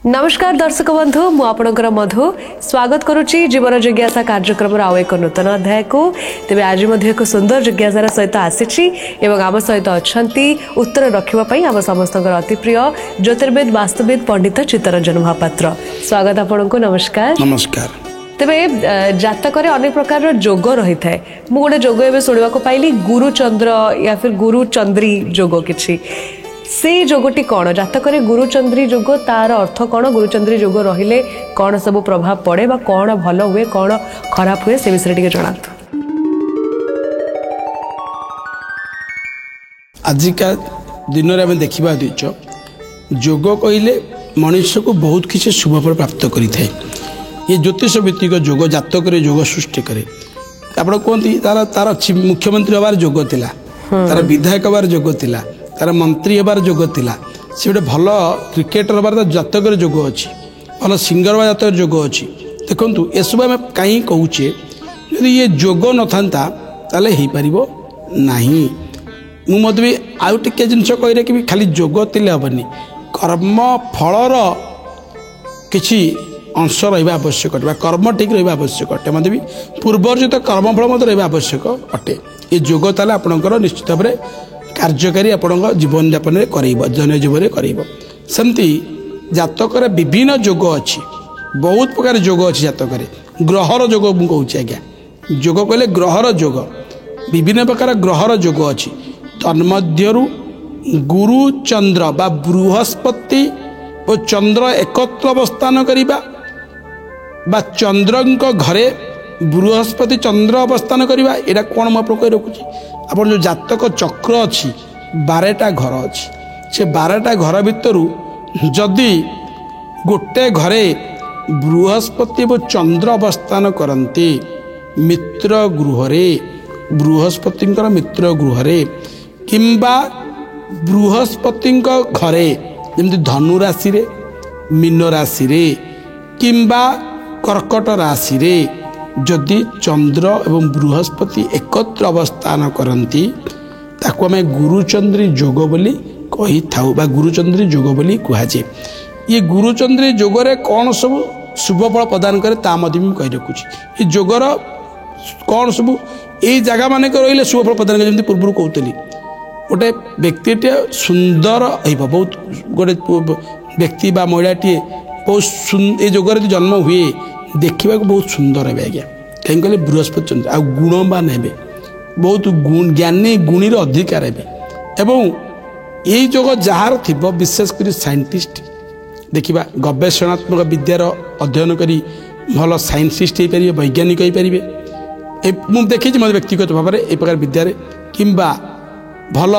नमस्कार दर्शक बंधु मु आपणकर मधु स्वागत करुच्ची जीवन जिज्ञासा कार्यक्रम आउ एक नूतन अध्याय को तेज आज एक सुंदर जिज्ञासार सहित आसी आम सहित अच्छा उत्तर रखापी आम समस्त अति प्रिय ज्योतिर्विद वास्तुविद पंडित चित्तरंजन महापात्र स्वागत आपण को। नमस्कार। नमस्कार। तेबे जातक अनेक प्रकार जोग रही है मु गोटे जोग एवं शुणा पाइली गुरुचंद्र या फिर गुरुचंद्री जोग किछि से जोगटी कौन जातक गुरुचंद्री जोग तार अर्थ कौन गुरुचंद्री जोग रहिले कौन सब प्रभाव पड़े बा कौन भल हुए कौन खराब हुए से विषय टिके जणातु। आजिका दिन में आम देखा दिच जोग कहले मनुष्य को बहुत किसी शुभ फल प्राप्त करें। ये ज्योतिष भित्तिक जोग जातक जोग सृष्टि करे आप कहते तार तार मुख्यमंत्री हबार जोग थिला तार विधायक हबार जोग थिला तार मंत्री हबार जोग थिला से गोटे भल क्रिकेटर हबार जातक जोग अच्छी भल सिंगर हबार जातक जोग अच्छी देखु एसबू आम कहीं कहे यदि ये जोग न था ताले हो पार ना मुझे भी आउ टे जिन कही कि खाली जोग तिले हेनी कर्म फलर किसी अंश रहा आवश्यक अटे कर्म ठीक रहा आवश्यक अटे मत भी पूर्वर्जित कर्मफल मत रहा आवश्यक अटे ये जोग ताले आपणकर निश्चित भाव में कार्यकारी आपण जीवन यापन जन जीवन करमती जातक विभिन्न जोग अच्छी बहुत प्रकार जोग अच्छी जातक ग्रहर जोग मुझे कहूँ आज्ञा जोग कहले ग्रहर जोग विभिन्न प्रकार ग्रहर जोग अच्छी तन्मध्यरु गुरु चंद्र बा बृहस्पति और चंद्र एकत्र अवस्थान करिबा बा चंद्रंक घरे बृहस्पति चंद्र अवस्थान करिबा एटा कोन म प्रकार रखुची आपन जो जातक चक्र अच्छी 12टा घर अच्छी से 12टा घर भितरु जदि गोटे घरे बृहस्पति और चंद्र अवस्थान करते मित्र गृहरे बृहस्पति मित्र गृहरे किंबा बृहस्पति घरे जमती धनु राशि रे मीन राशि रे किंबा कर्कट राशि रे जदि चंद्र एवं बृहस्पति एकत्र अवस्थान करती ताको आम गुरुचंद्री जोग बोली कही थाउ बा गुरुचंद्री जोग बोली कहुए। ये गुरुचंद्री जोगरे कौन सब शुभ फल प्रदान करे ता मध्य भी कही रखुची ये जोगर कौन सब यही जगह मान रही शुभ फल प्रदान करे पूर्व कहते गोटे व्यक्तिटे सुंदर हो बहुत गोटे व्यक्ति बा महिलाटे बहुत ये जोगर जन्म हुए देखा बहुत सुंदर है आज्ञा कहीं कहले बृहस्पति चंद्र आ गुणवान हे बहुत गुण ज्ञानी गुणी अधिकार हे एवं यही जोग जार थी विशेषकर साइंटिस्ट देखा गवेषणात्मक विद्यार अध्ययन करी भल साइंटिस्ट हो पारे वैज्ञानिक हो पारे मुझे देखी मत व्यक्तिगत भाव में ये प्रकार विद्यार किंबा भल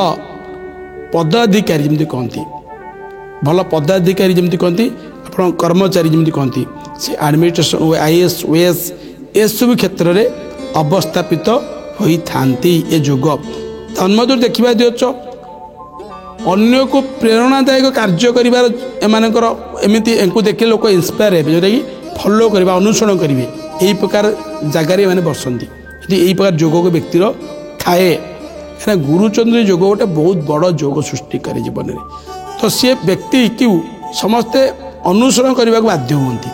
पदाधिकारी जमी कहती भल पदाधिकारी जमी कहती आप कर्मचारी जमी कहती से एडमिनिस्ट्रेशन आईएएस ओएएस ए सब क्षेत्र में अवस्थापित होता ये जोग तन्मध्य देखा दिच अन्य को प्रेरणादायक कार्य करमती देखे लोक इंस्पायर हे जोटा कि फॉलो करवा अनुसरण करेंगे यही प्रकार जगार मैंने बसती यदि प्रकार जोग को व्यक्तिर थाए गुरुचंद्र जोग गोटे बहुत बड़ जोग सृष्टि करे जीवन में तो सी व्यक्ति क्यों समस्ते अनुसरण करने को बाध्य होती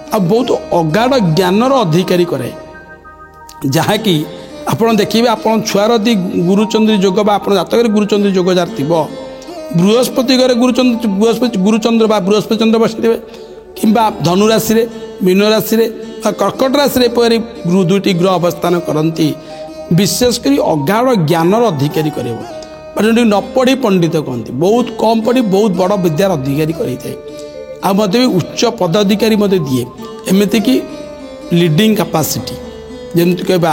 आ बहुत अगाध ज्ञानर अधिकारी करे जहाँ कि आपड़ देखिए आपन छुआर यदि गुरुचंद्री जोग आप जातक गुरुचंद्री जोग जार थी बृहस्पति घरे गुरुचंद्र बा बृहस्पति चंद्र बसते कि धनु राशि मीन राशि कर्कट राशि दुईटी ग्रह अवस्थान करती विशेषकर अगाध ज्ञानर अधिकारी करे न पढ़ी पंडित कहते बहुत कम पढ़ी बहुत बड़ विद्यार अधिकारी करे आ मत भी उच्च पदाधिकारी मत दिए एमती कि लीडिंग कैपेसिटी जमी कहवा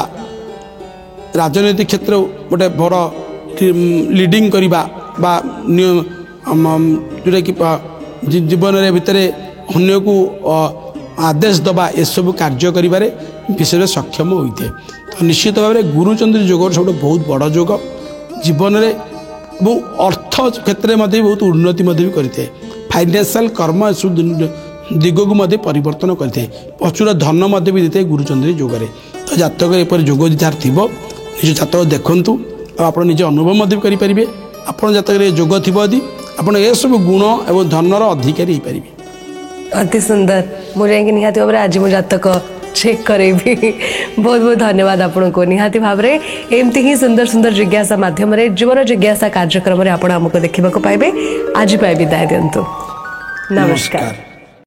राजनीतिक क्षेत्र गोटे बड़ लीडिंग करवा जोटा कि जीवन भितर अन्य को आदेश दबा एसबू कार्य करें विषय सक्षम होते तो निश्चित भाव में गुरुचंद्र जोग सब बहुत बड़ जोग जीवन में बहुत अर्थ क्षेत्र में बहुत उन्नति भी करते फाइनेंशियल कर्म दिग को परिवर्तन करते प्रचुर धन भी देते गुरुचंद्री जोगरे तो जातक एपर जोग जार थी निज जातक देखु आप निज अनुभव करेंगे आप जातक जोग थी यदि आप सब गुण एवं धनर अधिकारी हो पारे। अति सुंदर मुझे निहाती भाव आज मो जातक चेक करेबी बहुत बहुत धन्यवाद आपको निहाती भाव में एमती ही सुंदर सुंदर जिज्ञासा माध्यम जीवन जिज्ञासा कार्यक्रम आपको देखा पाइबे आज विदाय दिंतु नमस्कार।